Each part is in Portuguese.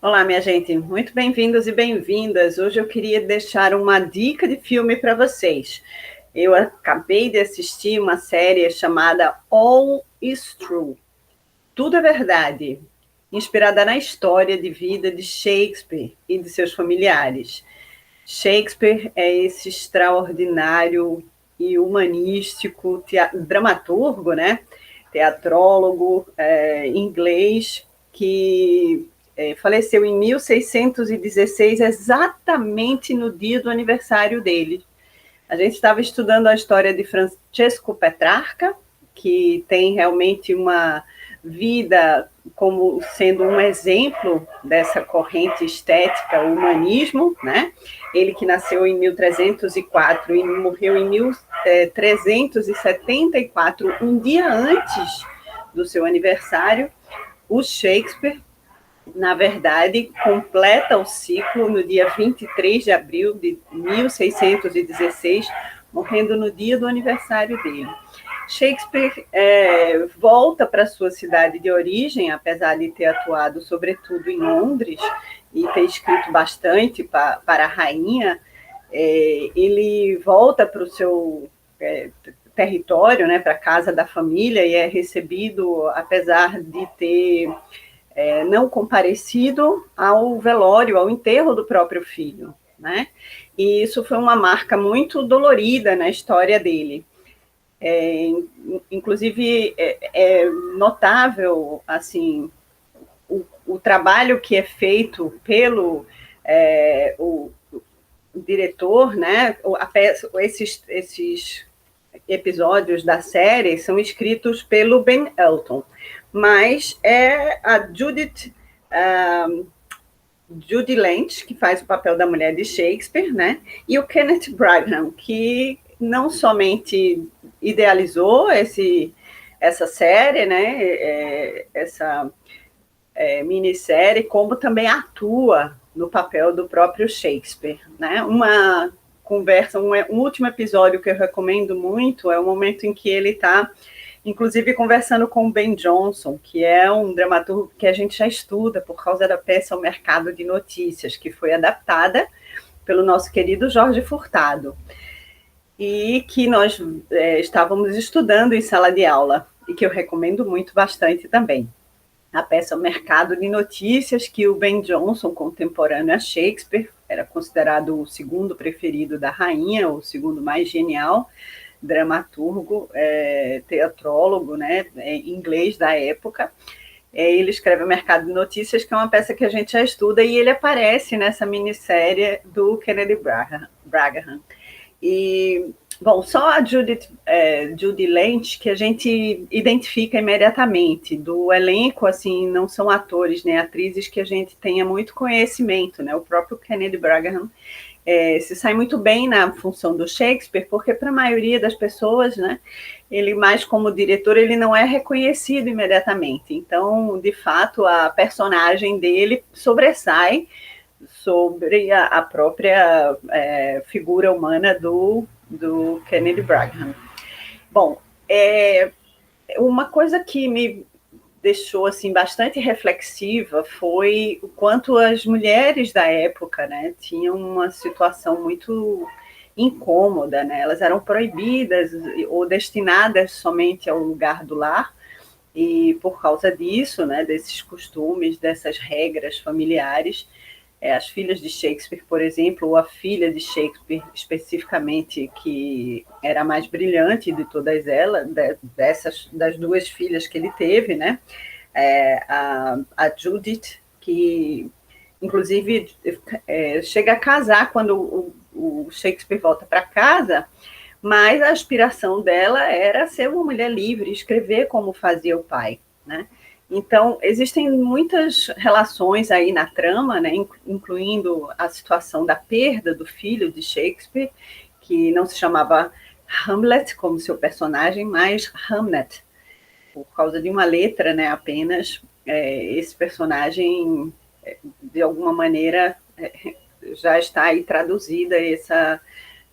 Olá, minha gente, muito bem-vindos e bem-vindas. Hoje eu queria deixar uma dica de filme para vocês. Eu acabei de assistir uma série chamada All is True. Tudo é verdade, inspirada na história de vida de Shakespeare e de seus familiares. Shakespeare é esse extraordinário e humanístico dramaturgo, né? Teatrólogo inglês que faleceu em 1616, exatamente no dia do aniversário dele. A gente estava estudando a história de Francesco Petrarca, que tem realmente uma vida como sendo um exemplo dessa corrente estética, o humanismo, né? Ele que nasceu em 1304 e morreu em 1374, um dia antes do seu aniversário. O Shakespeare, na verdade, completa o ciclo no dia 23 de abril de 1616, morrendo no dia do aniversário dele. Shakespeare volta para sua cidade de origem, apesar de ter atuado sobretudo em Londres e ter escrito bastante para a rainha. Ele volta para o seu território, né, para a casa da família, e é recebido, apesar de ter não comparecido ao velório, ao enterro do próprio filho, né? E isso foi uma marca muito dolorida na história dele. Inclusive, é notável, assim, o trabalho que é feito pelo o diretor, né? Esses episódios da série são escritos pelo Ben Elton, mas é a Judy Lynch, que faz o papel da mulher de Shakespeare, né? E o Kenneth Branagh, que não somente idealizou essa série, né? Essa minissérie, como também atua no papel do próprio Shakespeare, né? Uma conversa, um último episódio que eu recomendo muito é o momento em que ele está, inclusive, conversando com o Ben Jonson, que é um dramaturgo que a gente já estuda por causa da peça O Mercado de Notícias, que foi adaptada pelo nosso querido Jorge Furtado, e que nós estávamos estudando em sala de aula, e que eu recomendo muito bastante também. A peça O Mercado de Notícias, que o Ben Jonson, contemporâneo a Shakespeare, era considerado o segundo preferido da rainha, o segundo mais genial dramaturgo, teatrólogo, né, inglês da época. Ele escreve O Mercado de Notícias, que é uma peça que a gente já estuda, e ele aparece nessa minissérie do Kennedy Branagh. E, bom, só a Judy Lynch, que a gente identifica imediatamente. Do elenco, assim, não são atores nem atrizes que a gente tenha muito conhecimento, né? O próprio Kennedy Branagh se sai muito bem na função do Shakespeare, porque para a maioria das pessoas, né, ele mais como diretor, ele não é reconhecido imediatamente. Então, de fato, a personagem dele sobressai sobre a própria figura humana do Kennedy Branagh. Bom, uma coisa que me deixou assim bastante reflexiva foi o quanto as mulheres da época, né, tinham uma situação muito incômoda, né? Elas eram proibidas ou destinadas somente ao lugar do lar, e por causa disso, né, desses costumes, dessas regras familiares, as filhas de Shakespeare, por exemplo, ou a filha de Shakespeare especificamente, que era a mais brilhante de todas elas, das duas filhas que ele teve, né? A Judith, que inclusive chega a casar quando o Shakespeare volta para casa, mas a aspiração dela era ser uma mulher livre, escrever como fazia o pai, né? Então, existem muitas relações aí na trama, né, incluindo a situação da perda do filho de Shakespeare, que não se chamava Hamlet como seu personagem, mas Hamnet, por causa de uma letra, né, apenas. Esse personagem, de alguma maneira, já está aí traduzida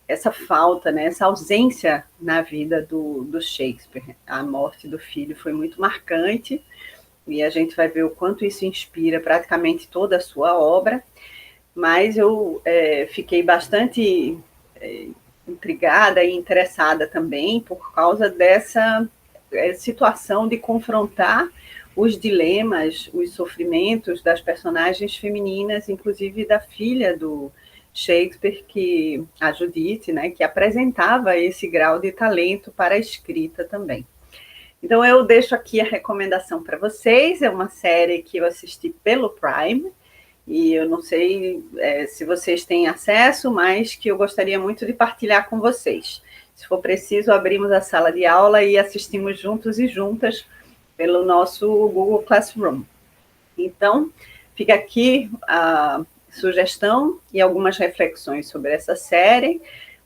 essa falta, né, essa ausência na vida do Shakespeare. A morte do filho foi muito marcante, e a gente vai ver o quanto isso inspira praticamente toda a sua obra, mas eu fiquei bastante intrigada e interessada também por causa dessa situação de confrontar os dilemas, os sofrimentos das personagens femininas, inclusive da filha do Shakespeare, que a Judith, né, que apresentava esse grau de talento para a escrita também. Então eu deixo aqui a recomendação para vocês, é uma série que eu assisti pelo Prime, e eu não sei se vocês têm acesso, mas que eu gostaria muito de partilhar com vocês. Se for preciso, abrimos a sala de aula e assistimos juntos e juntas pelo nosso Google Classroom. Então, fica aqui a sugestão e algumas reflexões sobre essa série.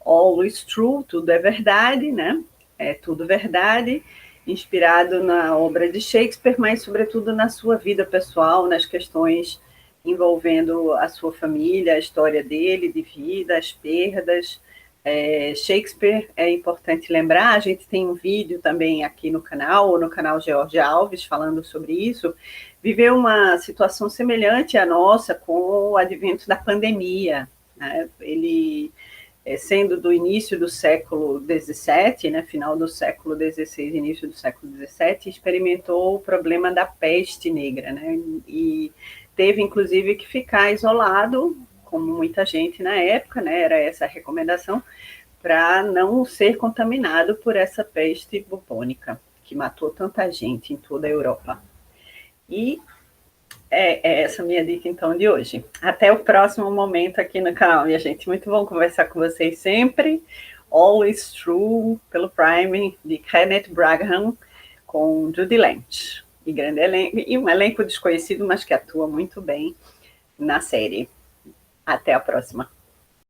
Always True, tudo é verdade, né? É tudo verdade, inspirado na obra de Shakespeare, mas sobretudo na sua vida pessoal, nas questões envolvendo a sua família, a história dele, de vida, as perdas. Shakespeare, é importante lembrar, a gente tem um vídeo também aqui no canal George Alves, falando sobre isso, viveu uma situação semelhante à nossa com o advento da pandemia, né? Ele, sendo do início do século XVII, né, final do século XVI, início do século XVII, experimentou o problema da peste negra, né, e teve, inclusive, que ficar isolado, como muita gente na época, né, era essa a recomendação, para não ser contaminado por essa peste bubônica, que matou tanta gente em toda a Europa. E é essa minha dica, então, de hoje. Até o próximo momento aqui no canal, minha gente. Muito bom conversar com vocês sempre. Always True, pelo Prime, de Kenneth Branagh, com Judy Dench. E um elenco desconhecido, mas que atua muito bem na série. Até a próxima.